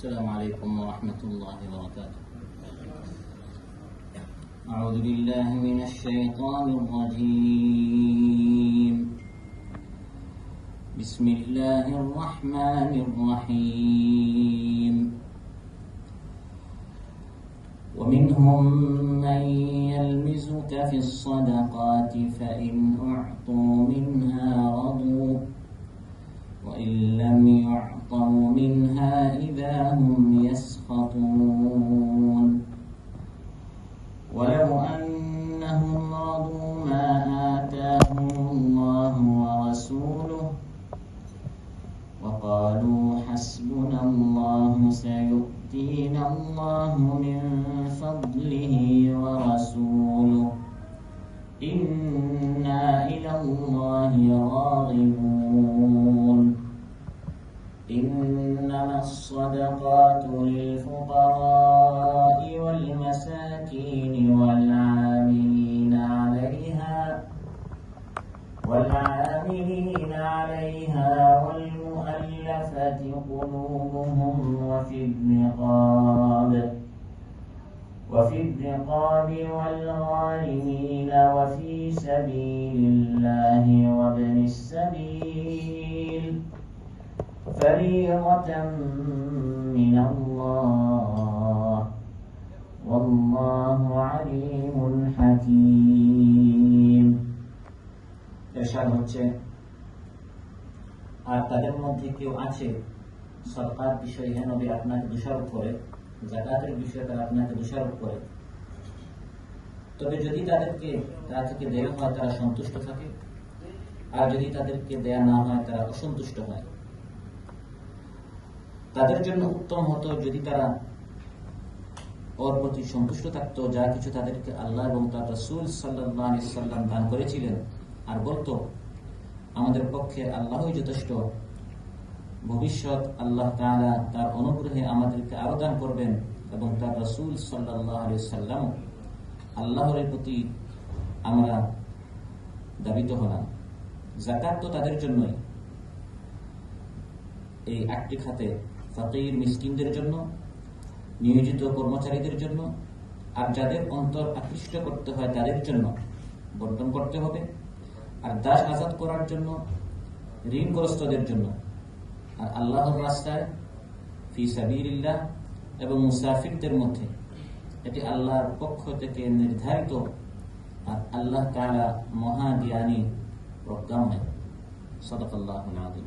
السلام عليكم ورحمة الله وبركاته. أعوذ بالله من الشيطان الرجيم. بسم الله الرحمن الرحيم. ومنهم من يلمزك في الصدقات فإن أعطوا منها رضوا وإن لم يعطوا منها إذا هم يسخطون ولو أنهم رضوا ما آتاهم الله ورسوله وقالوا حسبنا الله سيؤتينا الله من فضله ورسوله إنا إلى الله راغبون. إنما الصدقات للفقراء والمساكين والعاملين عليها والمؤلفة قلوبهم وفي الرقاب والغارمين وفي سبيل الله وابن السبيل فريضة من الله والله عليم حكيم। এরশাদ হচ্ছে, আর তাদের মধ্যে কেউ আছে সদকার বিষয়ে হে নবী আপনাকে দোষারোপ করে, যাকাতের বিষয়ে তারা আপনাকে দোষারোপ করে, তবে যদি তাদেরকে তা থেকে দেয়া হয় তারা সন্তুষ্ট থাকে, আর যদি তাদেরকে দেয়া না হয় তারা অসন্তুষ্ট হয়। তাদের জন্য উত্তম হতো যদি তারা ওর প্রতি সন্তুষ্ট থাকতো যা কিছু তাদেরকে আল্লাহ এবং তার রাসূল সাল্লাল্লাহু আলাইহি সাল্লাম দান করেছিলেন, আর বলতো আমাদের পক্ষে আল্লাহই যথেষ্ট, ভবিষ্যৎ আল্লাহ তাআলা তার অনুগ্রহে আমাদেরকে আরো দান করবেন এবং তার রাসূল সাল্লাল্লাহু আলাইহি সাল্লাম আল্লাহর প্রতি আমরা দাবিত হলাম। যাকাত তো তাদের জন্যই, এই আটটি খাতে ফকির মিসকিনদের জন্য, নিয়োজিত কর্মচারীদের জন্য, আর যাদের অন্তর আকৃষ্ট করতে হয় তাদের জন্য বন্টন করতে হবে, আর দাস আজাদ করার জন্য, ঋণগ্রস্তদের জন্য, আর আল্লাহর রাস্তায় ফি সাবিলিল্লাহ এবং মুসাফিরদের মধ্যে, এটি আল্লাহর পক্ষ থেকে নির্ধারিত, আর আল্লাহ তাআলা মহাজ্ঞানী প্রজ্ঞাময়। সাদাকাল্লাহুল আযীম।